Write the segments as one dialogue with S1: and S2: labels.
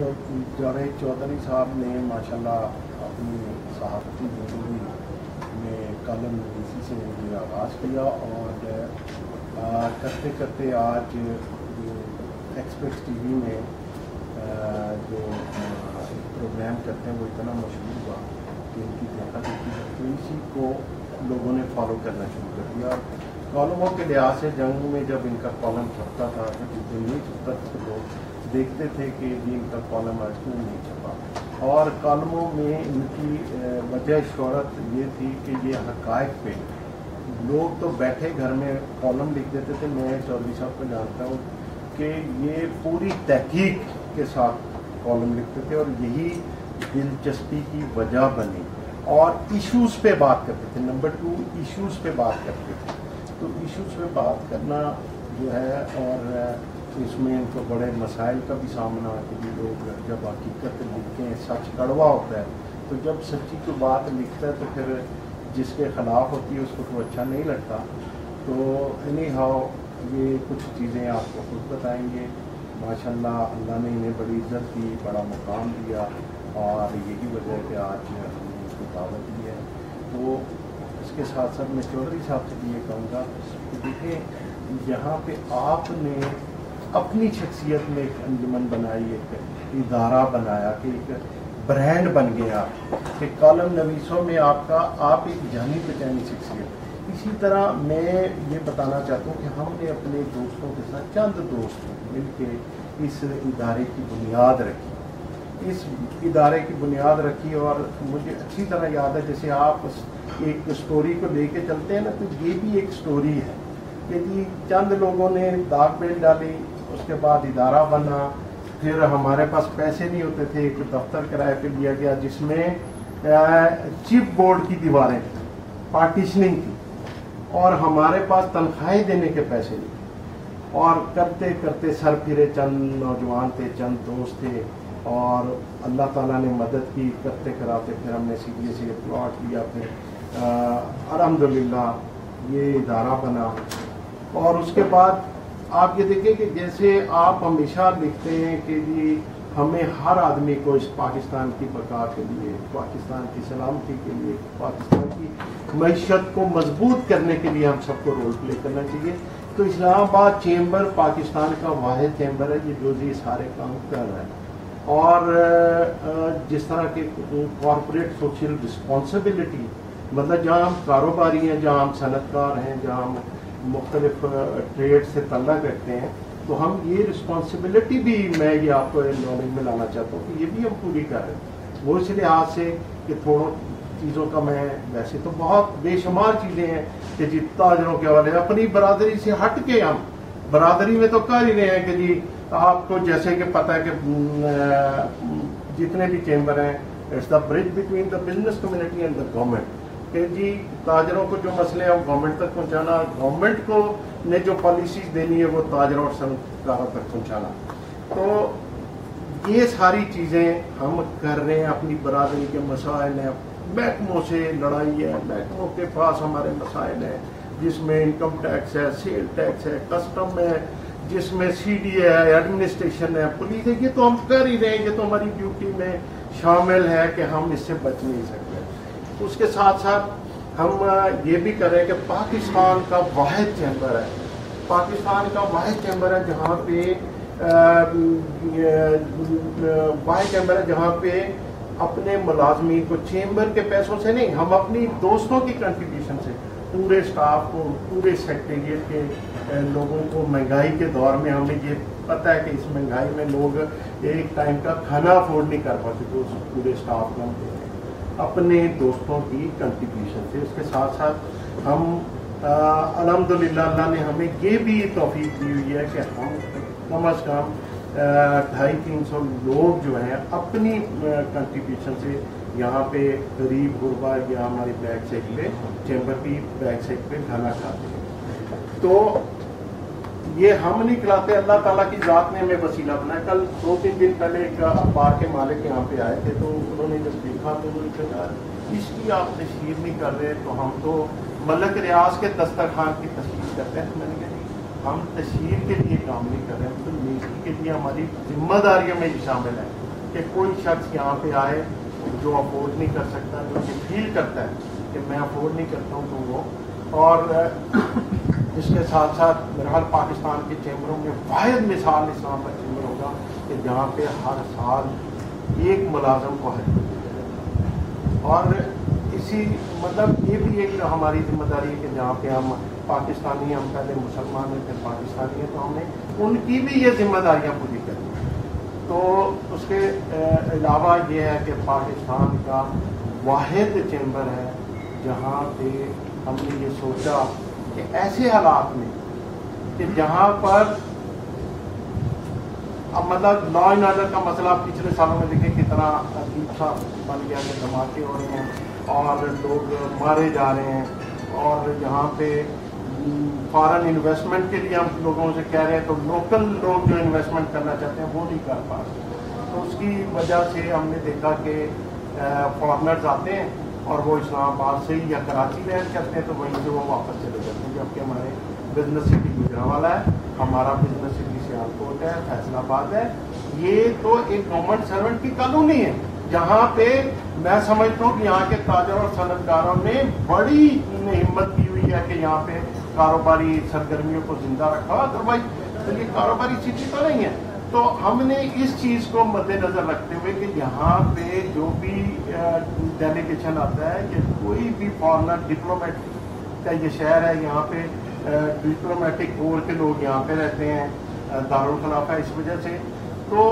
S1: जावेद चौधरी साहब ने माशाल्लाह अपनी सहाफ़ती ज़िंदगी में कलम नवीसी से ये आगाज़ किया और करते करते आज एक्सप्रेस टीवी में जो प्रोग्राम करते हैं वो इतना मशहूर हुआ कि इनकी देखा देखी तो इसी को लोगों ने फॉलो करना शुरू कर दिया। कॉलमों के लिहाज से जंग में जब इनका कॉलम छपता था तो जिस दिन नहीं छपता तो लोग देखते थे कि जी इनका कॉलम आज क्यों नहीं छपा। और कॉलमों में इनकी वजह शोहरत ये थी कि ये हक़ाइक़ पे लोग तो बैठे घर में कॉलम लिख देते थे। मैं चौधरी साहब को जानता हूँ कि ये पूरी तहकीक के साथ कॉलम लिखते थे और यही दिलचस्पी की वजह बनी और इश्यूज़ पे बात करते थे। नंबर 2 इश्यूज़ पे बात करते थे। तो इश्यूज़ पे बात करना जो है और इसमें इनको बड़े मसाइल का भी सामना कि लोग जब हकीकत लिखते हैं सच कड़वा होता है तो जब सच्ची को बात लिखता है तो फिर जिसके ख़िलाफ़ होती है उसको तो अच्छा नहीं लगता। तो एनी हाउ ये कुछ चीज़ें आपको खुद बताएंगे। माशाल्लाह अल्लाह ने इन्हें बड़ी इज़्ज़त दी, बड़ा मुकाम दिया और यही वजह है कि आज हमने इसको दावत दी है। तो इसके साथ साथ मैं चौधरी साहब से भी ये कहूँगा कि देखें यहाँ पे आपने अपनी शख्सियत में एक अंजुमन बनाई, एक इदारा बनाया कि एक ब्रांड बन गया कि कॉलम नवीसों में आप एक जानी पहचानी शख्सियत। इसी तरह मैं ये बताना चाहता हूँ कि हमने अपने दोस्तों के साथ चंद दोस्त मिल के इस इदारे की बुनियाद रखी, इस इदारे की बुनियाद रखी। और मुझे अच्छी तरह याद है जैसे आप एक स्टोरी को लेके चलते हैं ना तो ये भी एक स्टोरी है कि जी चंद लोगों ने दाग बेल डाली, उसके बाद इदारा बना, फिर हमारे पास पैसे नहीं होते थे, एक दफ्तर किराए पे लिया गया जिसमें चिप बोर्ड की दीवारें पार्टीशनिंग थी और हमारे पास तनख्वाहें देने के पैसे नहीं। और करते करते सर फिरे, चंद नौजवान थे, चंद दोस्त थे और अल्लाह ताला ने मदद की। करते कराते फिर हमने सीधे से प्लॉट लिया, फिर अल्हम्दुलिल्लाह ये इदारा बना। और उसके बाद आप ये देखें कि जैसे आप हमेशा लिखते हैं कि जी हमें हर आदमी को इस पाकिस्तान की बका के लिए, पाकिस्तान की सलामती के लिए, पाकिस्तान की मईशत को मजबूत करने के लिए हम सबको रोल प्ले करना चाहिए। तो इस्लामाबाद चेंबर पाकिस्तान का वाहिद चेंबर है जो ये सारे काम कर रहा है। और जिस तरह के कॉरपोरेट सोशल रिस्पॉन्सिबिलिटी, मतलब जहाँ हम कारोबारी हैं, जहाँ हम सनतकार हैं, जहाँ हम मुख्तलिफ ट्रेड से तल्लुक़ रखते हैं, तो हम ये रिस्पॉन्सिबिलिटी भी मैं ये आपको नॉलेज में लाना चाहता हूँ कि ये भी हम पूरी कर रहे हैं। वो इस लिहाज से कि थोड़ा चीज़ों का मैं वैसे तो बहुत बेशुमार चीज़ें हैं कि जी ताजरों के हवाले अपनी बरादरी से हट के हम बरादरी में तो कर ही रहे हैं कि जी आपको जैसे कि पता है कि जितने भी चेंबर हैं it's the bridge between the business community and the government कि जी ताजरों को जो मसले हैं वो गवर्नमेंट तक पहुंचाना, गवर्नमेंट को ने जो पॉलिसीज देनी है वो ताजरों और सनतकारों तक पहुंचाना। तो ये सारी चीज़ें हम कर रहे हैं। अपनी बरादरी के मसाइल हैं, महकमों से लड़ाई है, महकमों के पास हमारे मसाइल हैं जिसमें इनकम टैक्स है, सेल टैक्स है, कस्टम है, जिसमें सीडीए है, एडमिनिस्ट्रेशन है, पुलिस है। ये तो हम कर ही रहे हैं, ये तो हमारी ड्यूटी में शामिल है कि हम इससे बच नहीं सकते। उसके साथ साथ हम ये भी कर रहे हैं कि पाकिस्तान का वाहिद चैम्बर है, पाकिस्तान का वाहिद चैम्बर है जहाँ पे वाहिद चैम्बर है जहाँ पे अपने मुलाजमीन को चैम्बर के पैसों से नहीं, हम अपनी दोस्तों की कंट्रीब्यूशन से पूरे स्टाफ को, पूरे सेक्रेटेरिएट के लोगों को, महंगाई के दौर में हमें ये पता है कि इस महंगाई में लोग एक टाइम का खाना अफोर्ड नहीं कर पाते, तो पूरे स्टाफ को हम दे रहे हैं अपने दोस्तों की कंट्रीब्यूशन से। उसके साथ साथ हम अल्हम्दुलिल्लाह अल्लाह ने हमें ये भी तौफीक दी हुई है कि हम कम अज़ कम 250-300 लोग जो हैं अपनी कंट्रीब्यूशन से यहाँ पे गरीब गुरबा या हमारी बैक साइड पे चैम्बर की बैक साइड पे खाना खाते हैं। तो ये हम नहीं खिलाते, अल्लाह ताला की ज़ात ने हमें वसीला बनाया। कल 2-3 दिन पहले एक अखबार के मालिक यहाँ पे आए थे, तो उन्होंने जब देखा तो उन्होंने कहा इसकी आप तशहीर नहीं कर रहे, तो हम तो मलक रियाज के दस्तरखान की तशहीर करते हैं। तो मैंने कहा हम तशहीर के लिए काम नहीं कर रहे हैं, तो मीठी के लिए हमारी जिम्मेदारियों में शामिल है کہ کوئی شخص یہاں پہ آئے جو افورڈ نہیں کر سکتا, جو کہ فیل کرتا ہے کہ میں افورڈ نہیں کرتا ہوں تو وہ. اور اس کے ساتھ ساتھ بہرحال پاکستان کے چیمبروں میں واحد مثال اسلام آباد چیمبر ہوگا کہ جہاں پہ ہر سال ایک ملازم کو ہے. اور اسی مطلب یہ بھی ایک ہماری ذمہ داری ہے کہ جہاں پہ ہم پاکستانی, ہم پہلے مسلمان ہیں پھر پاکستانی ہیں, تو ہم نے ان کی بھی یہ ذمہ داریاں پوری کرنی. تو اس کے علاوہ یہ ہے کہ پاکستان کا واحد چیمبر ہے جہاں پہ ہم نے یہ سوچا کہ ایسے حالات میں کہ جہاں پر اب مطلب لا اینڈ آرڈر کا مسئلہ پچھلے سالوں میں دیکھیں کتنا عجیب سا بن گیا کہ دھماکے ہو رہے ہیں اور لوگ مارے جا رہے ہیں, اور جہاں پہ فارن انویسٹمنٹ کے لیے ہم لوگوں سے کہہ رہے ہیں تو لوکل لوگ جو انویسٹمنٹ کرنا چاہتے ہیں وہ نہیں کر پا رہے. تو اس کی وجہ سے ہم نے دیکھا کہ فارنرز آتے ہیں اور وہ اسلام آباد سے یا کراچی لینڈ کرتے ہیں تو وہیں سے وہ واپس چلے جاتے ہیں, جبکہ ہمارے بزنس سٹی گجرانوالہ ہے, ہمارا بزنس سٹی سیالکوٹ ہے, فیصل آباد ہے. یہ تو ایک گورنمنٹ سرونٹ کی کالونی ہے جہاں پہ میں سمجھتا ہوں کہ یہاں کے تاجر اور صنعت کاروں نے بڑی ہمت کی ہوئی ہے کہ یہاں پہ کاروباری سرگرمیوں کو زندہ رکھا. ادروائز یہ کاروباری سٹی تو نہیں ہے. تو ہم نے اس چیز کو مد نظر رکھتے ہوئے کہ یہاں پہ جو بھی ڈیلیگیشن آتا ہے کہ کوئی بھی فارنر ڈپلومیٹ کا یہ شہر ہے, یہاں پہ ڈپلومیٹک کور کے لوگ یہاں پہ رہتے ہیں, دارالخلافہ اس وجہ سے, تو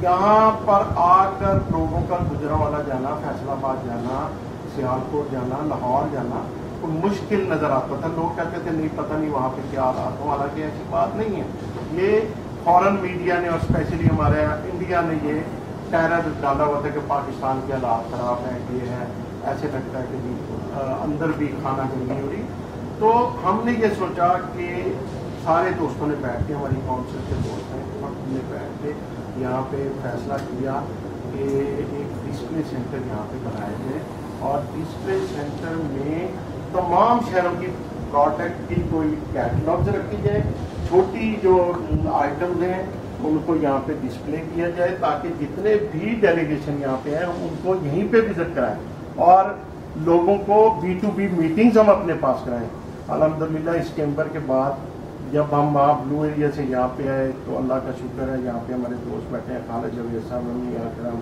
S1: یہاں پر آ کر لوگوں کا گجرانوالہ جانا, فیصل آباد جانا, سیالکوٹ جانا, لاہور جانا مشکل نظر آتا تھا. لوگ کہتے تھے نہیں پتہ نہیں وہاں پہ کیا حالات ہوں, حالانکہ ایسی بات نہیں ہے. یہ فورن میڈیا نے اور اسپیشلی ہمارے انڈیا نے یہ ٹیرر ڈالا ہوا تھا کہ پاکستان کے حالات خراب ہیں, یہ ہے, ایسے لگتا ہے کہ جی اندر بھی کھانا گرمی ہو رہی. تو ہم نے یہ سوچا کہ سارے دوستوں نے بیٹھ کے, ہماری کونسل کے دوست ہیں, ہم نے بیٹھ کے یہاں پہ فیصلہ کیا کہ ایک ڈسپلے سینٹر یہاں پہ بنایا جائے, اور ڈسپلے سینٹر میں تمام شہروں کی پروڈکٹ کی کوئی کیٹلاگز رکھی جائے, چھوٹی جو آئٹمز ہیں ان کو یہاں پہ ڈسپلے کیا جائے تاکہ جتنے بھی ڈیلیگیشن یہاں پہ ہیں ان کو یہیں پہ وزٹ کرائیں, اور لوگوں کو B2B میٹنگز ہم اپنے پاس کرائیں. الحمدللہ اس چیمبر کے بعد جب ہم بلو ایریا سے یہاں پہ آئے تو اللہ کا شکر ہے یہاں پہ ہمارے دوست بیٹھے ہیں, خالد جاوید صاحب, امی اکرم,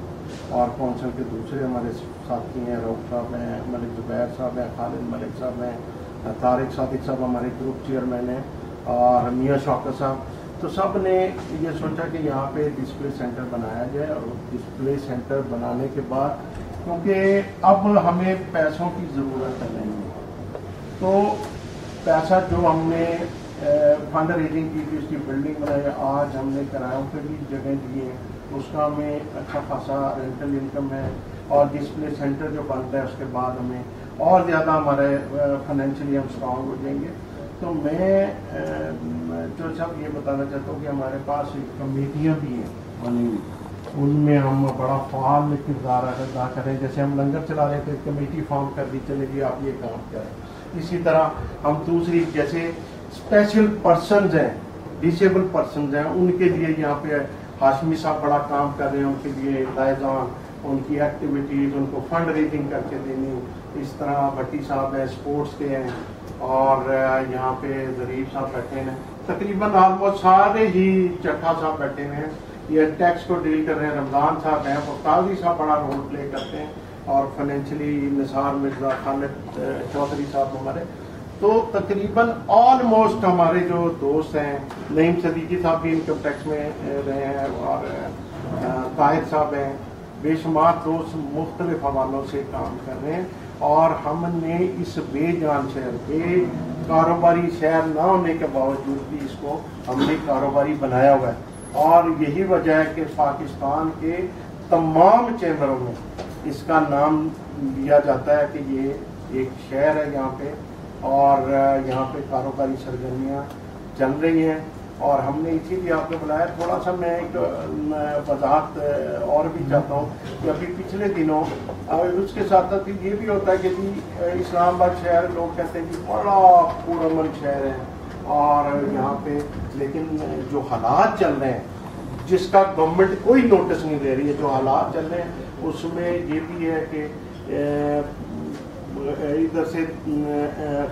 S1: اور کونسل کے دوسرے ہمارے ساتھی ہیں, رؤف صاحب ہیں, ملک زبیر صاحب ہیں, خالد ملک صاحب ہیں, طارق صادق صاحب ہمارے گروپ چیئرمین ہیں, اور میاں شوکت صاحب. تو سب نے یہ سوچا کہ یہاں پہ ڈسپلے سینٹر بنایا جائے, اور ڈسپلے سینٹر بنانے کے بعد کیونکہ اب ہمیں پیسوں کی ضرورت نہیں ہے, تو پیسہ جو ہم نے فنڈ ریزنگ کی تھی اس کی بلڈنگ بنائی, آج ہم نے کرایوں پہ بھی جگہ دی ہے, اس کا ہمیں اچھا خاصا رینٹل انکم ہے, اور ڈسپلے سینٹر جو بنتا ہے اس کے بعد ہمیں اور زیادہ ہمارے فائنینشلی ہم اسٹرانگ ہو جائیں گے. تو میں جو سب یہ بتانا چاہتا ہوں کہ ہمارے پاس کمیٹیاں بھی ہیں بنی ہوئی, ان میں ہم بڑا فعال کردار ادا کریں. جیسے ہم لنگر چلا رہے تھے, کمیٹی فارم کر دی, چلے جی آپ یہ کام کریں. اسی طرح ہم دوسری جیسے اسپیشل پرسنز ہیں, ڈسیبل پرسنز ہیں, ان کے لیے یہاں پہ ہاشمی صاحب بڑا کام کر رہے ہیں, ان کے لیے لائزان, ان کی ایکٹیویٹیز, ان کو فنڈ ریزنگ کر کے دینی. اس طرح بھٹی صاحب ہیں, اسپورٹس کے ہیں, اور یہاں پہ ظریف صاحب بیٹھے ہیں, تقریباً آلموسٹ سارے ہی, چٹھا صاحب بیٹھے ہوئے ہیں, یہ ٹیکس کو ڈیل کر رہے ہیں, رمضان صاحب ہیں, قاضی صاحب بڑا رول پلے کرتے ہیں, اور فائنینشلی نثار مرزا, خالد چودھری صاحب ہمارے. تو تقریباً آلموسٹ ہمارے جو دوست ہیں, نعیم صدیقی صاحب بھی انکم ٹیکس میں رہے ہیں, اور طاہر صاحب ہیں, بے شمار دوست مختلف حوالوں سے کام کر رہے ہیں. اور ہم نے اس بے جان شہر کے کاروباری شہر نہ ہونے کے باوجود بھی اس کو ہم نے کاروباری بنایا ہوا ہے, اور یہی وجہ ہے کہ پاکستان کے تمام چیمبروں میں اس کا نام لیا جاتا ہے کہ یہ ایک شہر ہے یہاں پہ, اور یہاں پہ کاروباری سرگرمیاں چل رہی ہیں. اور ہم نے اسی لیے آپ کو بلایا. تھوڑا سا میں ایک وضاحت اور بھی چاہتا ہوں کہ ابھی پچھلے دنوں اس کے ساتھ ساتھ یہ بھی ہوتا ہے کہ جی اسلام آباد شہر, لوگ کہتے ہیں کہ بڑا پرامن شہر ہے, اور یہاں پہ لیکن جو حالات چل رہے ہیں جس کا گورنمنٹ کوئی نوٹس نہیں دے رہی ہے. جو حالات چل رہے ہیں اس میں یہ بھی ہے کہ ادھر سے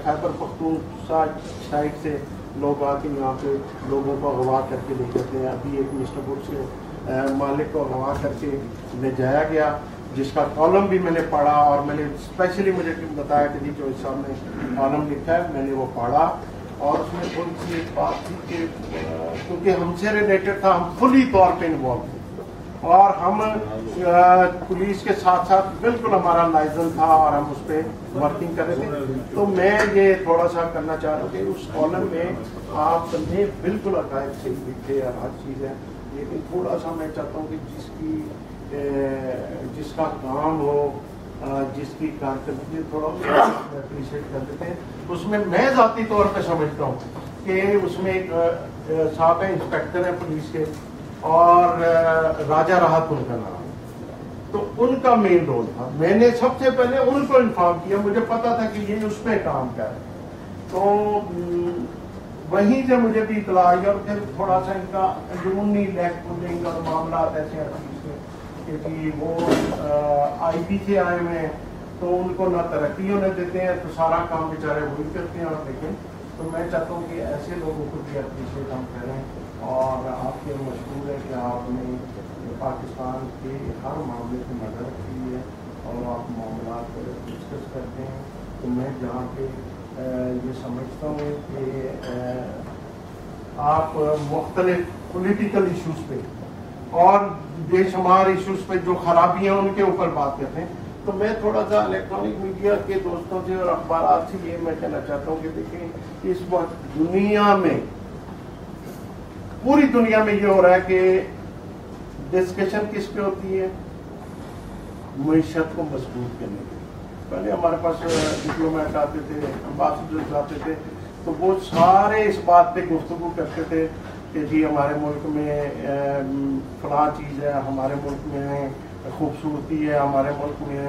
S1: خیبر پختونخوا سائڈ سے لوگ آ کے یہاں پہ لوگوں کو اغوا کر کے لے جاتے ہیں. ابھی ایک مسٹر بٹ سے مالک کو اغوا کر کے لے جایا گیا, جس کا کالم بھی میں نے پڑھا, اور میں نے اسپیشلی مجھے بتایا کہ جی جو صاحب نے کالم لکھا ہے, میں نے وہ پڑھا, اور اس میں تھوڑی سی ایک بات تھی کہ کیونکہ ہم سے ریلیٹڈ تھا, ہم فلی طور پہ انوالو تھے, اور ہم پولیس کے ساتھ ساتھ بالکل ہمارا لائزن تھا اور ہم اس پہ ورکنگ کر رہے تھے. تو میں یہ تھوڑا سا کرنا چاہ رہا ہوں کہ اس کالم میں آپ نے بالکل عقائد صحیح لکھے اور ہر چیز ہے, لیکن تھوڑا سا میں چاہتا ہوں کہ جس کا کام ہو, جس کی کارکردگی تھوڑا اپریشیٹ کر دیتے ہیں. اس میں ذاتی طور پہ سمجھتا ہوں کہ اس میں ایک صاحب انسپیکٹر ہیں پولیس کے, اور راجہ راحت ان کا نام, تو ان کا مین رول تھا. میں نے سب سے پہلے ان کو انفارم کیا, مجھے پتا تھا کہ یہ اس پہ کام کر رہے ہیں, تو وہیں سے مجھے بھی اطلاع آئی, اور پھر تھوڑا سا ان کا اندرونی لیگ پولنگ اور معاملات ایسے ہیں کہ وہ آئی بی سے آئے ہوئے ہیں, تو ان کو نہ ترقی ہونے دیتے ہیں, تو سارا کام بیچارے وہی کرتے ہیں. اور لیکن تو میں چاہتا ہوں کہ ایسے لوگوں کو بھی اپریشیٹ ہم کریں, اور آپ کے مشہور ہے کہ آپ نے پاکستان کے ہر معاملے کی مدد کی ہے, اور آپ معاملات ڈسکس کرتے ہیں. تو میں جہاں پہ یہ سمجھتا ہوں کہ آپ مختلف پولیٹیکل ایشوز پہ اور بے شمار ایشوز پہ جو خرابیاں ان کے اوپر بات کرتے ہیں, تو میں تھوڑا سا الیکٹرانک میڈیا کے دوستوں سے اور اخبارات سے یہ میں کہنا چاہتا ہوں کہ دیکھیں اس وقت دنیا میں, پوری دنیا میں یہ ہو رہا ہے کہ ڈسکشن کس پہ ہوتی ہے, معیشت کو مضبوط کرنے کے. پہلے ہمارے پاس ڈپلومیٹ آتے تھے, امباسڈرز آتے تھے, تو وہ سارے اس بات پہ گفتگو کرتے تھے کہ جی ہمارے ملک میں فلاں چیز ہے, ہمارے ملک میں خوبصورتی ہے, ہمارے ملک میں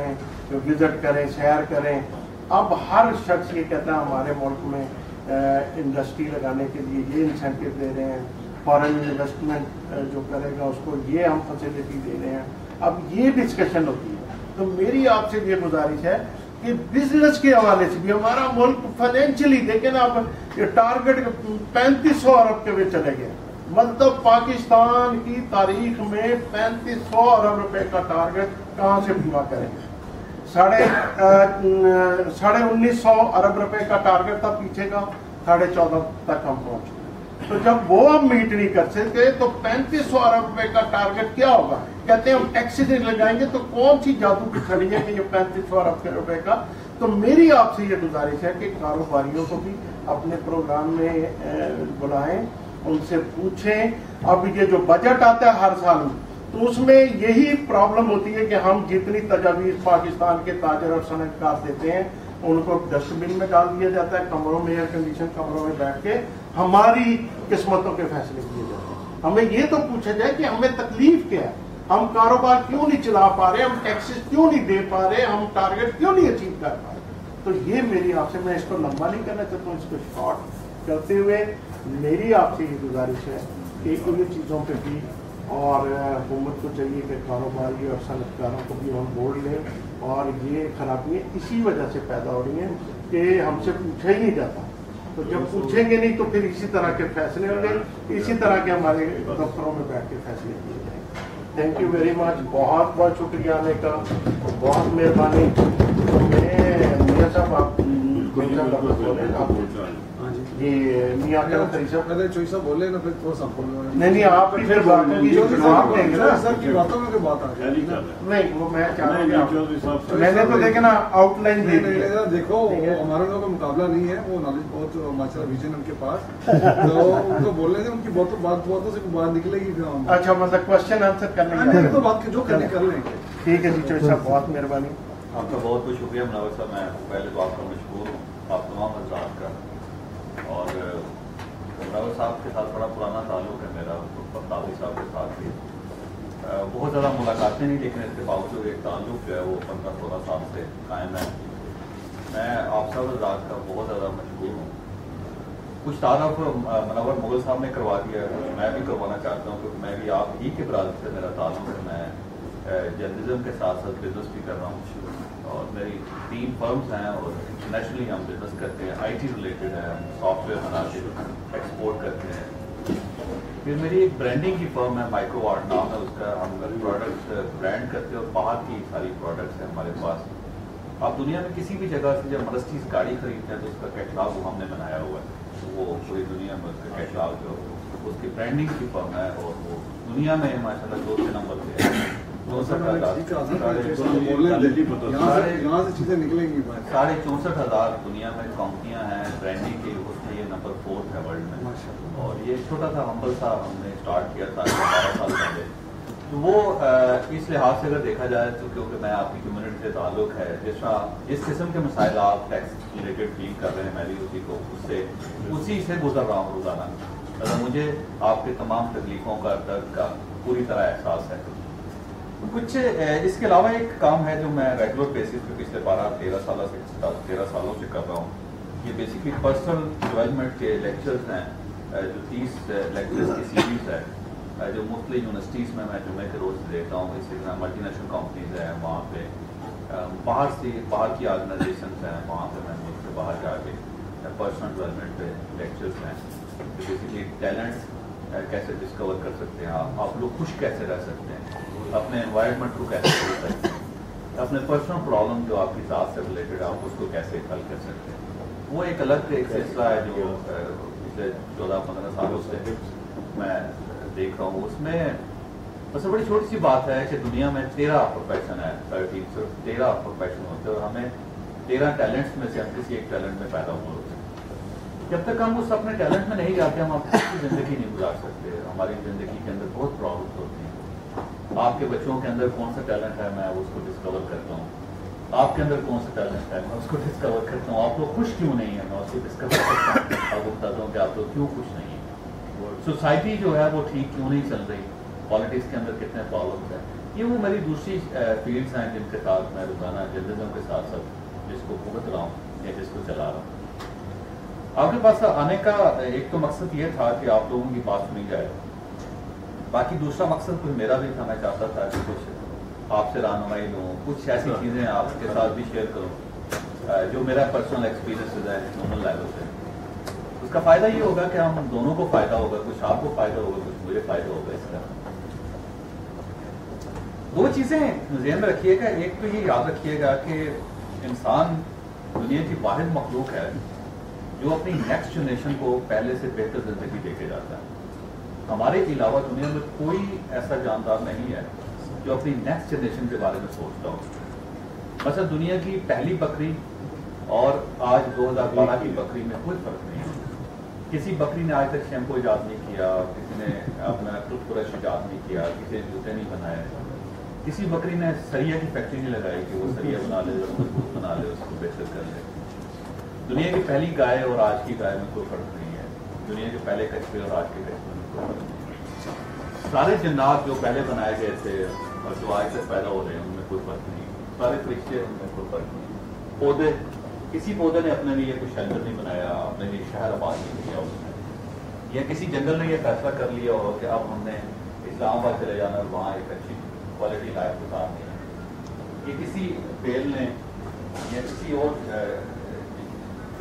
S1: وزٹ کریں, سیر کریں. اب ہر شخص یہ کہتا ہے ہمارے ملک میں انڈسٹری لگانے کے لیے یہ انسینٹیو دے رہے ہیں, فارن انویسٹمنٹ جو کرے گا اس کو یہ ہم فیسلٹی دے رہے ہیں. اب یہ ڈسکشن ہوتی ہے. تو میری آپ سے یہ گزارش ہے کہ بزنس کے حوالے سے بھی ہمارا ملک فائنینشلی دیکھیں نا, اب یہ ٹارگٹ 3500 ارب کے بھی چلے گئے. مطلب پاکستان کی تاریخ میں 3500 ارب روپے کا ٹارگٹ کہاں سے پورا کریں گے. 1950 ارب روپے کا ٹارگٹ تھا پیچھے کا, 14.5 تک ہم پہنچ. تو جب وہ ہم میٹ نہیں کر سکتے تو 3500 ارب روپے کا ٹارگٹ کیا ہوگا. کہتے ہیں ہم ٹیکسز لگائیں گے, تو کون سی جادو کی چھڑی ہے کہ یہ 3500 ارب روپے کا. تو میری آپ سے یہ گزارش ہے کہ کاروباریوں کو بھی اپنے پروگرام میں بلائیں, ان سے پوچھیں. اب یہ جو بجٹ آتا ہے ہر سال میں, تو اس میں یہی پرابلم ہوتی ہے کہ ہم جتنی تجاویز پاکستان کے تاجر اور صنعت کار دیتے ہیں ان کو ڈسٹ بن میں ڈال دیا جاتا ہے, کمروں میں ایئر کنڈیشن کمروں میں بیٹھ کے ہماری قسمتوں کے فیصلے کیے جاتے ہیں. ہمیں یہ تو پوچھا جائے کہ ہمیں تکلیف کیا ہے, ہم کاروبار کیوں نہیں چلا پا رہے, ہم ٹیکسز کیوں نہیں دے پا رہے, ہم ٹارگٹ کیوں نہیں اچیو کر پا رہے. تو یہ میری آپ سے, میں اس کو لمبا نہیں کرنا چاہتا ہوں, اس کو شارٹ کرتے ہوئے میری آپ سے یہ گزارش ہے کہ ان چیزوں پہ بھی, اور حکومت کو چاہیے کہ کاروباری اور صنعت کاروں کو بھی آن بورڈ لیں. اور یہ خرابیاں اسی وجہ سے پیدا ہو رہی ہیں کہ ہم سے پوچھا ہی نہیں جاتا. تو جب پوچھیں گے نہیں تو پھر اسی طرح کے فیصلے ہوں گے, اسی طرح کے ہمارے دفتروں میں بیٹھ کے فیصلے کیے جائیں گے. تھینک یو ویری مچ, بہت بہت شکریہ آنے کا, بہت مہربانی. میں میاں صاحب آپ جی میاں
S2: چوئی صاحب بولے نا, پھر تھوڑا سا
S1: نہیں آپ پھر باتوں کی جواب دیں گے نا
S2: سر کی باتوں میں بات آ گئی
S1: نہیں, وہ میں چاہ رہا ہوں میں نے تو دیکھا نا آؤٹ لائن دے دیا.
S2: دیکھو ہمارے لوگوں کا مقابلہ نہیں ہے, وہ نالج بہت ماشاء اللہ ویژن ان کے پاس, تو ان کو بولنے سے ان کی باتوں سے بات نکلے گی.
S1: اچھا مطلب کوشچن آنسر کرنے
S2: کی تو بات جو کرنے کر لیں گے.
S1: ٹھیک ہے جی چوئی صاحب, بہت مہربانی.
S3: آپ کا بہت بہت شکریہ منور صاحب. میں پہلے تو آپ کا مشکور ہوں, آپ تمام حضرات کا. اور منور صاحب کے ساتھ بڑا پرانا تعلق ہے میرا, پتاوی صاحب کے ساتھ بھی بہت زیادہ ملاقاتیں نہیں, لیکن اس کے باوجود ایک تعلق جو ہے وہ 15-16 سال سے قائم ہے. میں آپ سب حضرات کا بہت زیادہ مشکور ہوں. कुछ तारफ मनवर मुगल साहब ने करवा दिया है, मैं भी करवाना चाहता हूँ क्योंकि मैं भी आप ही के बरादर से मेरा ताल्लुक है। मैं जर्नलिज्म के साथ साथ बिजनेस भी कर रहा हूँ और मेरी 3 फर्म्स हैं और इंटरनेशनली हम बिजनेस करते हैं, IT रिलेटेड है, हम सॉफ्टवेयर बनाते हैं, एक्सपोर्ट करते हैं। फिर मेरी एक ब्रांडिंग की फर्म है, माइक्रो आर्ट नाम है उसका, हम प्रोडक्ट्स ब्रांड करते हैं और बाहर की सारी प्रोडक्ट्स हैं हमारे पास। आप दुनिया में किसी भी जगह से जब मर्सिडीज गाड़ी खरीदते हैं तो उसका कैटलॉग वो हमने बनाया हुआ है, तो वो पूरी दुनिया में उसका कैटलॉग जो उसकी ब्रांडिंग की फर्म है और वो दुनिया में माशाल्लाह 2 नंबर पे है।
S2: यहाँ से चीजें निकलेंगी।
S3: 64,500 दुनिया में कंपनियां हैं ब्रांडिंग की, उसमें ये नंबर 4 है वर्ल्ड में। और ये छोटा सा हम्बल सा हमने स्टार्ट किया था 12 साल पहले। तो वो इस लिहाज से अगर देखा जाए तो क्योंकि मैं आपकी कम्युनिटी से ताल्लुक है, जिस किस्म के मसाइल आप टैक्स रिलेटेड फील कर रहे हैं, मैं भी उसी से गुजर रहा हूँ रोजाना। अगर मुझे आपके तमाम तकलीफों का दर्द का पूरी तरह एहसास है। कुछ इसके अलावा एक काम है जो मैं रेगुलर बेसिस पे पिछले 12-13 सालों से कर रहा हूँ। ये बेसिकली पर्सनल डेवलपमेंट के लेक्चर्स हैं, जो 30 लेक्चर्स की सीरीज है जो मुख्तलिफ यूनिवर्सिटीज़ में मैं जुम्मे के रोज़ देता हूँ। इसी तरह मल्टीनेशनल कंपनीज हैं, वहाँ पे बाहर की ऑर्गेनाइजेशन हैं, वहाँ पे मैं मुल्क से बाहर जाके पर्सनल डेवलपमेंट पे लेक्चर्स हैं। तो बेसिकली टैलेंट्स कैसे डिस्कवर कर सकते हैं आप लोग खुश कैसे रह सकते हैं, अपने एनवायरनमेंट को कैसे कर सकते हैं, अपने पर्सनल प्रॉब्लम जो आपकी ज़ात से रिलेटेड आप उसको कैसे हल कर सकते हैं। वो एक अलग एक सिलसिला है जो पिछले 14-15 सालों से मैं देख रहा हूँ। उसमें सबसे बड़ी छोटी सी बात है कि दुनिया में 13 प्रोफेशन है, 13 सिर्फ 13 प्रोफेशन होते हैं और हमें 13 टैलेंट्स में से हम किसी एक टैलेंट में पैदा हुए होते हैं। जब तक हम उस अपने टैलेंट में नहीं जाते हम अपनी ज़िंदगी नहीं गुजार सकते। हमारी ज़िंदगी के अंदर बहुत प्रॉब्लम्स होती हैं। आपके बच्चों के अंदर कौन सा टैलेंट है, मैं उसको डिस्कवर करता हूँ। आपके अंदर कौन सा टैलेंट है, मैं उसको डिस्कवर करता हूँ। आप लोग खुश क्यों नहीं है, मैं उसको डिस्कवर करता हूँ। आपको बताता हूँ कि आप लोग क्यों खुश नहीं है, सोसाइटी जो है वो ठीक क्यों नहीं चल रही, पॉलिटिक्स के अंदर कितने प्रॉब्लम्स हैं। ये वो मेरी दूसरी फील्ड्स हैं जिनके साथ मैं रोजाना जर्नलिज्म के साथ साथ जिसको भुगत रहा हूँ या जिसको चला रहा हूँ। आपके पास आने का एक तो मकसद ये था कि आप लोगों की बात सुनी जाए, बाकी दूसरा मकसद कुछ मेरा भी था, मैं चाहता था कि कुछ आपसे रहनुमाई लूँ, कुछ ऐसी चीज़ें आपके साथ भी शेयर करूँ जो मेरा पर्सनल एक्सपीरियंस है नॉर्मल लेवल पे। उसका फ़ायदा ये होगा कि हम दोनों को फ़ायदा होगा, कुछ आपको फ़ायदा होगा, कुछ मुझे फ़ायदा होगा। इसका 2 चीज़ें ज़हन में रखिएगा। एक तो ये याद रखिएगा कि इंसान दुनिया की वाहिद मखलूक है जो अपनी नेक्स्ट जनरेशन को पहले से बेहतर ज़िंदगी देके जाता है। हमारे अलावा दुनिया में कोई ऐसा जानदार नहीं है जो अपनी नेक्स्ट जनरेशन के बारे में सोचता हो। मतलब दुनिया की पहली बकरी और आज 2012 की बकरी में कोई फर्क नहीं है। किसी बकरी ने आज तक शैम्पू ईजाद नहीं किया, किसी ने अपना टूथब्रश ईजाद नहीं किया, किसी ने जूते नहीं बनाए, किसी बकरी ने सरिया की फैक्ट्री नहीं लगाई कि वो सरिया बना ले, मजबूत बना ले, उसको बेहतर कर ले। दुनिया की पहली गाय और आज की गाय में कोई फर्क नहीं है। दुनिया के पहले कछुए और आज के कछुए में कोई फर्क नहीं है। सारे जन्नात जो पहले बनाए गए थे और जो आज तक पैदा हो रहे हैं उनमें कोई फर्क नहीं है। सारे फरिश्ते उनमें कोई फर्क नहीं है। पौधे, किसी पौधे ने अपने लिए कोई शेल्टर नहीं बनाया, अपने लिए शहर आबाद नहीं किया उसने, या किसी जंगल ने यह फैसला कर लिया हो कि अब हमने इस्लामाबाद चले जाना और वहाँ एक अच्छी क्वालिटी लाइफ गुजारनी है। ये किसी पेड़ ने या किसी और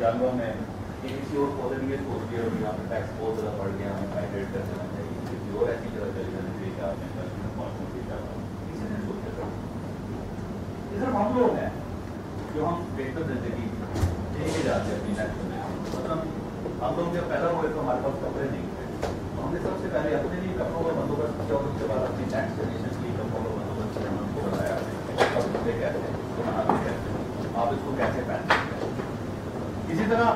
S3: जानवर ने या किसी और पौधे ने सोच लिया और यहाँ पे टैक्स बहुत ज़्यादा बढ़ गया, हमें माइग्रेट कर देना चाहिए, किसी और ऐसी जगह चले जाना चाहिए कि आपने मौसम की जगह किसी ने सोचा था। ये सिर्फ हम लोग हैं जो हम बेहतर जिंदगी लेके जाते हैं अपनी नेक्स्ट में। मतलब हम लोग जब पैदा हुए तो हमारे पास कपड़े नहीं थे, तो हमने सबसे पहले अपने लिए कपड़ों का बंदोबस्त किया और उसके बाद अपनी नेक्स्ट जनरेशन के लिए कपड़ों का बंदोबस्त करना उनको बताया कपड़े कैसे इसको बनाते कैसे, आप इसको कैसे पहनते हैं। इसी तरह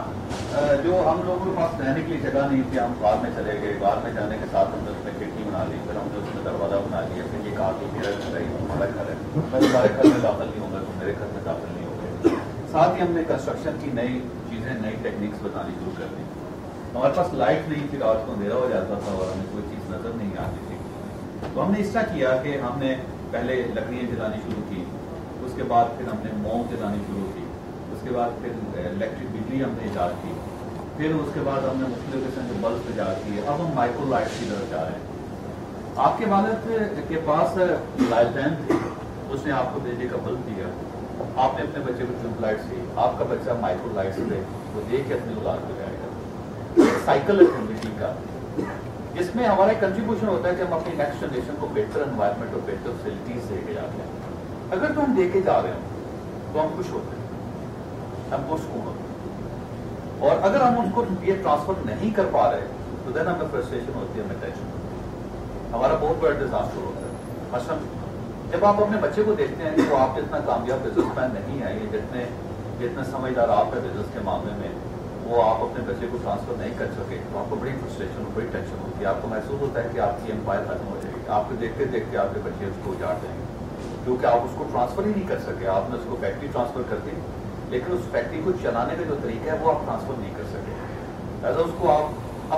S3: जो हम लोगों के पास रहने के लिए जगह नहीं थी, हम कार में चले गए, कार में जाने के साथ हमने उसमें खिड़की बना ली, फिर हमने उसमें दरवाजा बना लिया, फिर ये कहा कि मेरा घर है, हमारा घर है, मैं तुम्हारे घर में दाखिल नहीं होगा, तुम मेरे घर में दाखिल नहीं होगा। साथ ही हमने कंस्ट्रक्शन की नई चीज़ें, नई टेक्निक्स बतानी शुरू कर दी। हमारे पास लाइट नहीं थी, रात को अंधेरा हो जाता था और हमें कोई चीज़ नज़र नहीं आती थी। तो हमने इस तरह किया कि हमने पहले लकड़ियाँ जलानी शुरू की, उसके बाद फिर हमने मोम जलानी शुरू की, उसके बाद फिर इलेक्ट्रिक बिजली हमने ईजाद की, फिर उसके बाद हमने मुख्तलिफ किस्म के बल्ब तैयार किए। अब हम माइक्रोलाइट की तरफ जा रहे हैं। आपके वालिद के पास लालटेन थी, उसने आपको बिजली का बल्ब दिया, आपने अपने बच्चे को ट्यूबलाइट दी, आपका बच्चा माइक्रोलाइट से वो देख के अपनी औलाद को जाएगा। एक साइकिल है जिंदगी का, जिसमें हमारा कंट्रीब्यूशन होता है कि हम अपनी नेक्स्ट जनरेशन को बेहतर एनवायरनमेंट और बेहतर फैसिलिटीज दे के जाते हैं। अगर तो हम दे के जा रहे हो तो हम खुश होते हैं, हमको सुकून होता है। और अगर हम उनको ये ट्रांसफर नहीं कर पा रहे तो देन हमें फ्रस्ट्रेशन होती है, हमें टेंशन होती है, हमारा बहुत बड़ा डिजास्टर होता है। मसलन जब आप अपने बच्चे को देखते हैं कि वो आप जितना कामयाब बिजनेसमैन नहीं है, ये जितने समझदार आप है बिजनेस के मामले में, वो आप अपने बच्चे को ट्रांसफर नहीं कर सके तो आपको बड़ी फ्रस्ट्रेशन और बड़ी टेंशन होती है। आपको महसूस होता है कि आपकी एम्पायर खत्म हो जाएगी, आपको देखते देखते आपके बच्चे उसको उजाड़ देंगे, क्योंकि आप उसको ट्रांसफर ही नहीं कर सके। आपने उसको फैक्ट्री ट्रांसफर कर दी, लेकिन उस फैक्ट्री को चलाने का जो तरीका है वो आप ट्रांसफर नहीं कर सके, ऐसा उसको आप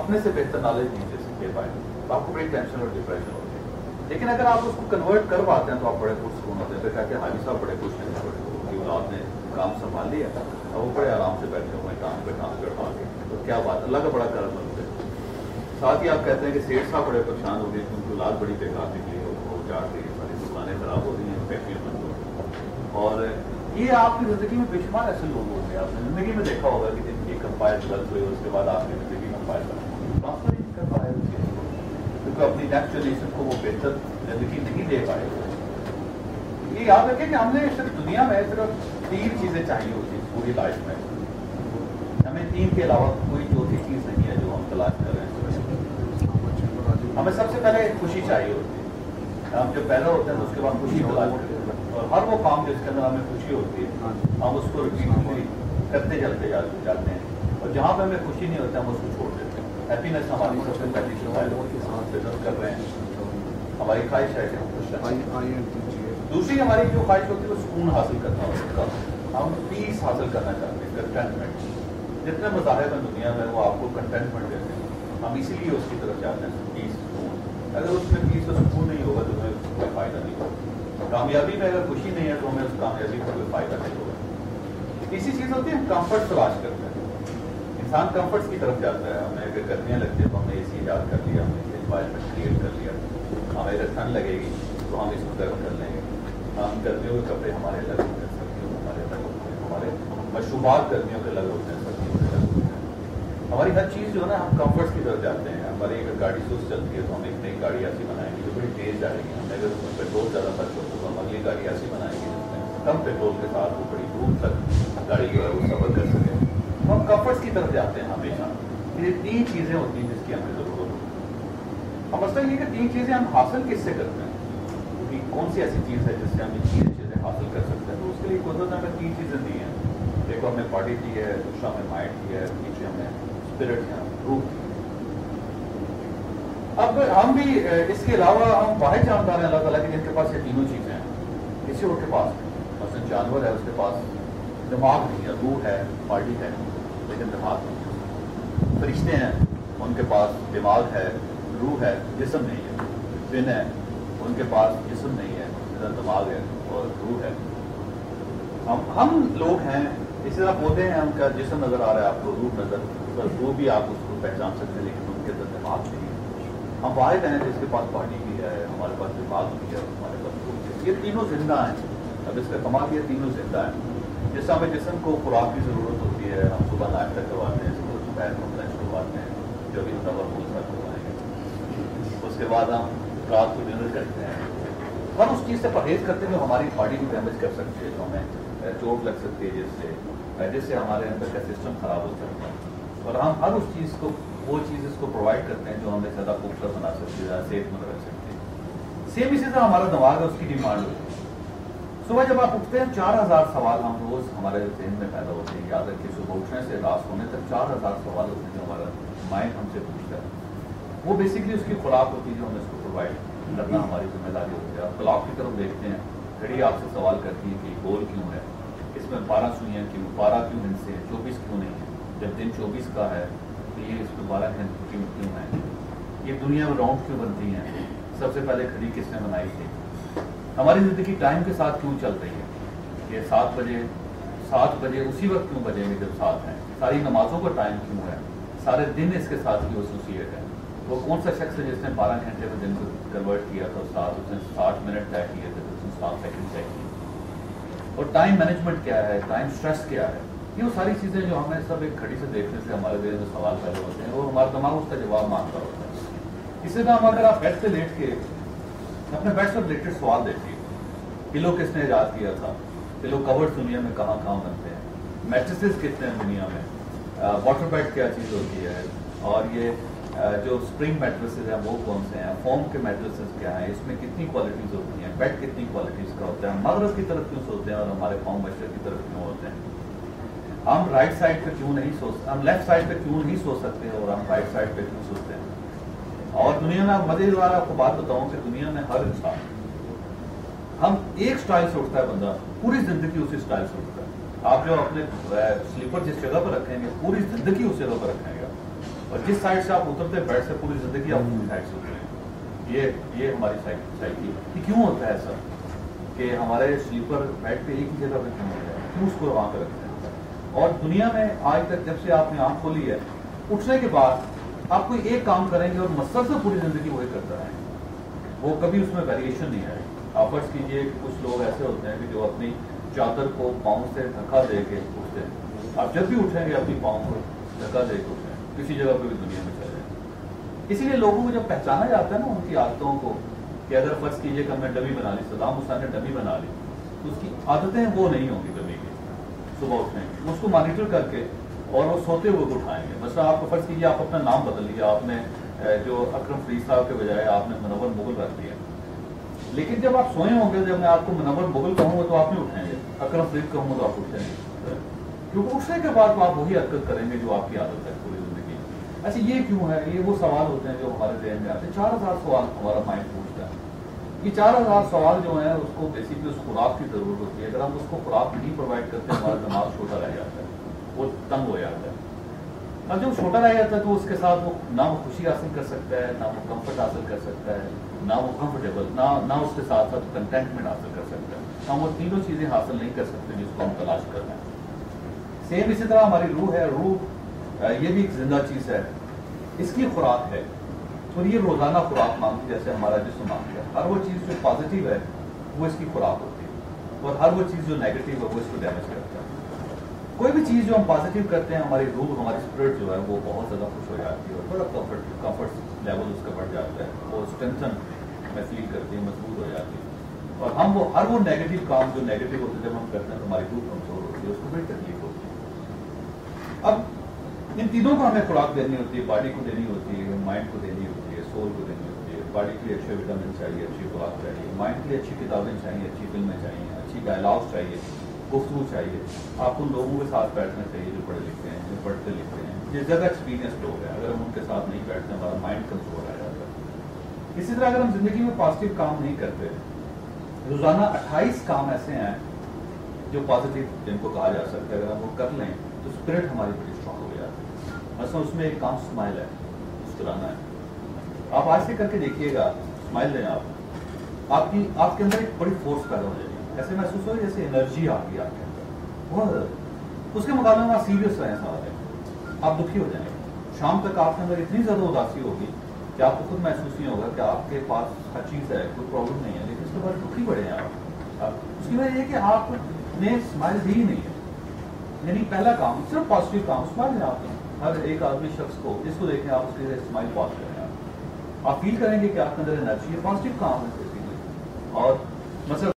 S3: अपने से बेहतर नॉलेज नहीं दे पाए, तो आपको बड़ी टेंशन और डिप्रेशन होती है। लेकिन अगर आप उसको कन्वर्ट कर पाते हैं तो आप बड़े पुरस्कून होते हैं। फिर कहते हैं हाजी साहब बड़े खुश हैं, उनकी औलाद ने काम संभाल लिया और वो बड़े आराम से बैठे हुए काम पे ट्रांसफर पा के, तो क्या बात, अल्लाह का बड़ा कर्म है। साथ ही आप कहते हैं कि सेठ साहब बड़े परेशान हो गए, उनकी औलाद बड़ी बेकार निकली, वो उजाड़ गई, सारी दुकानें खराब हो रही हैं, फैक्ट्रियाँ बंद हो रही। और ये आपकी जिंदगी में बेशुमार ऐसे लोग होंगे, आपने जिंदगी में देखा होगा कि जिनकी कंपायर गलत हुई, उसके बाद आपकी जिंदगी कंपायर ट्रांसफर ही कर पाए, क्योंकि अपनी नेक्स्ट जनरेशन को वो बेहतर जिंदगी नहीं दे पाए। ये याद रखें कि हमने सिर्फ दुनिया में सिर्फ 3 चीजें चाहिए होती है पूरी लाइफ में, हमें 3 के अलावा कोई चौथी चीज नहीं है जो हम तलाश कर रहे हैं। हमें सबसे पहले खुशी चाहिए होती है, हम जब पैदा होते हैं तो उसके बाद खुशी तलाश करते हैं, और हर वो काम जिसके अंदर हमें खुशी होती है हम उसको रिपीटली करते चलते जाते हैं, और जहाँ पे हमें खुशी नहीं होती हम उसको छोड़ देते हैं। हैप्पीनेस हमारी सबसे पहली बिजनेस कर रहे हैं, हमारी ख्वाहिश है कि हम खुश रहें। दूसरी हमारी जो ख्वाहिश होती है वो सुकून हासिल करना होता है, हम पीस हासिल करना चाहते हैं, कंटेंटमेंट। जितने मज़ाहिब हैं दुनिया में वो आपको कंटेंटमेंट देते हैं, हम इसीलिए उसकी तरफ जाते हैं, पीस सुकून। अगर उसमें पीस और सुकून नहीं होगा तो हमें कोई फायदा नहीं होगा। कामयाबी में अगर खुशी नहीं है तो हमें उस कामयाबी का कोई फायदा नहीं होगा। तीसरी चीज़ होती है हम कम्फर्ट तलाश करते हैं, इंसान कम्फर्ट्स की तरफ जाता है। हमें अगर गर्मियाँ लगती है तो हमने AC ईजाद कर लिया, हमने एनवायरमेंट क्रिएट कर लिया, हमें अगर ठंड लगेगी तो हम इसको गर्म कर लेंगे, हम गर्मियों के कपड़े हमारे अलग होते हैं, सर्दियों हमारे अलग होते हैं, हमारे मशरूबात गर्मियों के अलग होते हैं, सर्दियों के अलग होते हैं। हमारी हर चीज़ जो है ना हम कम्फर्ट्स की तरफ जाते हैं। हमारी अगर गाड़ी सुस्त चलती है तो हम एक नई गाड़ी ऐसी बनाएंगे जो बड़ी तेज़ जाएगी, हमें अगर उसमें पेट्रोल ज़्यादा खर्च होता है तो हम अगली गाड़ी ऐसी बनाएंगे जिसमें कम पेट्रोल के साथ वो बड़ी दूर तक गाड़ी जो है वो सफर कर सके। तो हम कम्फर्ट्स की तरफ जाते हैं हमेशा। ये 3 चीज़ें होती हैं जिसकी हमें ज़रूरत होती है। अब मसला ये कि 3 चीज़ें हम हासिल किससे करते हैं, क्योंकि कौन सी ऐसी चीज़ है जिससे हम ये 3 चीज़ें हासिल कर सकते हैं। तो उसके लिए कुदरत ने हमें 3 चीज़ें दी हैं। देखो हमने बॉडी दी है, दूसरा हमें माइंड दी है, तीसरी हमें स्पिरिट है, रूह दी। अब हम भी इसके अलावा हम वाहिद जानदार हैं अल्लाह ताला के जिनके पास ये तीनों चीज़ें हैं। किसी और के पास मसलन जानवर है, उसके पास दिमाग नहीं है, रूह है, बॉडी है, लेकिन दिमाग नहीं है। फरिश्ते हैं, उनके पास दिमाग है, रूह है, जिस्म नहीं है। जिन है, उनके पास जिस्म नहीं है, दिमाग है और रूह है। हम लोग हैं, इसी तरह पौधे हैं, उनका जिस्म नजर आ रहा है आपको, रूह नजर, बस रूह भी आप उसको पहचान सकते हैं, लेकिन उनके अंदर दिमाग नहीं है। हम वाहिद हैं जिसके पास बॉडी भी है, हमारे पास दिमाग भी है, हमारे पास रूह भी है। ये तीनों जिंदा हैं। अब इसका कमाल ये तीनों जिंदा हैं। जिस हमें जिस्म को खुराक की ज़रूरत होती है, हम सुबह नाश्ता करवाते हैं, दोपहर को लंच करवाते हैं, जो भी दवा दूसरा करवाएंगे, उसके बाद हम रात को डिनर करते हैं। हर उस चीज़ से परहेज करते हैं जो हमारी बॉडी को डैमेज कर सकती है, जो हमें चोट लग सकती है, जिससे हमारे अंदर का सिस्टम खराब हो सकता है। और हम हर उस चीज़ को, वो चीज़ इसको प्रोवाइड करते हैं जो हमें ज़्यादा खूबसूरत बना सकती है, सेहतमंद रख सकती है। सेम इसी तरह हमारा दिमाग है, उसकी डिमांड होती है। सुबह जब आप उठते हैं 4000 सवाल हम रोज़ हमारे जहन में पैदा होते हैं। याद रखिए सुबह उठने से रात होने तक 4000 सवाल होते हैं जो हमारा माइंड हमसे पूछता है। वो बेसिकली उसकी खुराक होती है जो हमें उसको प्रोवाइड करना हमारी जिम्मेदारी होती है। आप क्लॉक की तरफ देखते हैं, घड़ी आपसे सवाल करती है कि गोल क्यों है, इसमें 12 सुइयाँ क्यों, 12 क्यों हिस्से हैं, 24 क्यों नहीं है। जब दिन 24 का है तो ये इसमें 12 क्यों है, ये दुनिया में राउंड क्यों बनती हैं, सबसे पहले घड़ी किसने बनाई थी, हमारी ज़िंदगी टाइम के साथ क्यों चल रही है, ये 7 बजे उसी वक्त क्यों बजेंगे जब 7 है, सारी नमाजों का टाइम क्यों है, सारे दिन इसके साथ ही एसोसिएट है। वो कौन सा शख्स है जिसने 12 घंटे में दिन को कन्वर्ट किया था साथ, उसने 60 मिनट तय किए थे, तो उसने 60 सेकंड तय किए। और टाइम मैनेजमेंट क्या है, टाइम स्ट्रेस क्या है, ये वो सारी चीज़ें जो हमें सब एक खड़ी से देखने से हमारे दिल में सवाल पैदा होते हैं, वो हमारा दिमाग उसका जवाब मांगता होता है। इसी तरह अगर आप बेड पे लेट के अपने बेड से रिलेटेड सवाल देखिए, पिलो किसने ईजाद किया था, पिलो कवर्स दुनिया में कहाँ कहाँ बनते हैं, मैट्रेसेस कितने हैं दुनिया में, वाटर बेड क्या चीज़ होती है, और ये जो स्प्रिंग मैट्रेसेस हैं वो कौन से हैं, फोम के मैट्रेसेस क्या हैं, इसमें कितनी क्वालिटीज़ होती हैं, बेड कितनी क्वालिटीज़ का होता है, मगरब की तरफ क्यों सोते हैं और हमारे पाँव मशरक़ की तरफ क्यों होते हैं, हम राइट साइड पे क्यों नहीं सोचते, हम लेफ्ट साइड पे क्यों नहीं सो सकते और हम राइट साइड पे क्यों सोते हैं। और दुनिया में मज़ेदार आपको बात बताऊं कि दुनिया में हर इंसान, हम एक स्टाइल से उठता है बंदा, पूरी जिंदगी उसी स्टाइल से उठता है। आप जो अपने स्लीपर जिस जगह पर रखेंगे पूरी जिंदगी उस जगह पर रखेंगे, और जिस साइड से आप उतरते हैं बेड से पूरी जिंदगी आप उसी साइड से उतरेंगे। ये हमारी साइकिल ये क्यों होता है ऐसा कि हमारे स्लीपर बेड पे एक ही जगह पे क्यों होता है, क्यों उसको वहां पर रखते हैं। और दुनिया में आज तक जब से आपने आंख खोली है, उठने के बाद आप कोई एक काम करेंगे और मसलसल पूरी जिंदगी वही करता है, वो कभी उसमें वेरिएशन नहीं आएगी। आप फर्ज कीजिए कि कुछ लोग ऐसे होते हैं कि जो अपनी चादर को पाँव से धक्का दे के उठते हैं, आप जब भी उठेंगे अपनी पाँव को धक्का दे के उठें, किसी जगह पे भी दुनिया में चले जाए। इसीलिए लोगों को जब पहचाना जाता है ना उनकी आदतों को, कि अगर फर्ज कीजिए कि हमने डमी बना ली, सद्दाम हुसैन ने डमी बना ली, तो उसकी आदतें वो नहीं होंगी डमी की, सुबह उठने उसको मॉनिटर करके और वो सोते हुए को उठाएंगे। बस आपको फर्ज कीजिए आप अपना नाम बदल लिया, आपने जो अकरम फरीद साहब के बजाय आपने मुनव्वर मुगल रख दिया, लेकिन जब आप सोए होंगे, जब मैं आपको मुनव्वर मुगल कहूँगा तो आप नहीं उठेंगे, अकरम फरीद कहूँगा तो आप उठेंगे, क्योंकि उठने के बाद आप वही हरकत करेंगे जो आपकी आदत है पूरी जिंदगी। अच्छा, ये क्यों है, ये वो सवाल होते हैं जो हमारे जहन में आते हैं। 4000 सवाल हमारा माइंड पूछता है। ये 4000 सवाल जो है उसको बेसिकली उस खुराक की जरूरत होती है। अगर हम उसको खुराक नहीं प्रोवाइड करते हमारा दिमाग छोटा रह जाता है, वो तंग हो जाता है। अब जब छोटा रह जाता है तो उसके साथ वो ना वो खुशी हासिल कर सकता है, ना वो कंफर्ट हासिल कर सकता है, ना वो कंफर्टेबल, ना उसके साथ साथ कंटेंटमेंट हासिल कर सकता है। हम वो तीनों चीजें हासिल नहीं कर सकते जिसको हम तलाश कर रहे हैं। सेम इसी तरह हमारी रूह है, रूह ये भी एक जिंदा चीज है, इसकी खुराक है, और ये रोजाना खुराक मांगती है जैसे हमारा जिस्म मांगता है। हर वो चीज जो पॉजिटिव है वो इसकी खुराक होती है, और हर वो चीज जो नेगेटिव है वो इसको डैमेज करता है। कोई भी चीज जो हम पॉजिटिव करते हैं, हमारी रूह, हमारी स्पिरिट जो है वो बहुत ज्यादा खुश हो जाती है और बड़ा कंफर्ट लेवल उसका बढ़ जाता है, वो स्ट्रेंथन में फील करती है, मजबूत हो जाती है। और हम वो हर वो नेगेटिव काम जो नेगेटिव होते हैं जब हम करते हैं तो हमारी रूह कमजोर होती है, उसको बड़ी तकलीफ होती है। अब इन तीनों को हमें खुराक देनी होती है, बॉडी को देनी होती है, माइंड को देनी होती है, सोल को देनी होती है। बॉडी के लिए अच्छे विटामिन चाहिए, अच्छी खुराक चाहिए, माइंड के लिए अच्छी किताबें चाहिए, अच्छी फिल्में चाहिए, अच्छी डायलॉग चाहिए, गुफ्तगू चाहिए। आपको उन लोगों के साथ बैठना चाहिए जो पढ़े लिखते हैं, जो पढ़ते लिखते हैं, जो ज़्यादा एक्सपीरियंस लोग हैं। अगर हम उनके साथ नहीं बैठते हमारा माइंड कमजोर आ जाता है। इसी तरह अगर हम जिंदगी में पॉजिटिव काम नहीं करते, रोजाना 28 काम ऐसे हैं जो पॉजिटिव जिनको कहा जा सकता है, अगर हम वो कर लें तो स्पिरिट हमारी बड़ी स्ट्रांग हो जाती है। असल उसमें एक काम स्माइल है, मुस्कुराना है। आप आज से करके देखिएगा, स्माइल दें आपके अंदर एक बड़ी फोर्स पैदा हो जाएगी, ऐसे महसूस हो जैसे एनर्जी आ गई आपके अंदर बहुत। उसके मुकाबले में आप सीरियस रहें सारे, आप दुखी हो जाएंगे। शाम तक आपके अंदर इतनी ज्यादा उदासी होगी कि आपको खुद महसूस नहीं होगा कि आपके पास हर चीज है, कोई प्रॉब्लम नहीं है, लेकिन उसके बाद दुखी बढ़े हैं आप। उसकी वजह यह कि आपने स्माइल दी ही नहीं है। यानी पहला काम सिर्फ पॉजिटिव काम, स्माइल है आपने। हर एक आदमी शख्स को जिसको देखें आप उसके स्माइल पास करें, आप फील करेंगे कि आपके अंदर एनर्जी है, पॉजिटिव काम है। और मतलब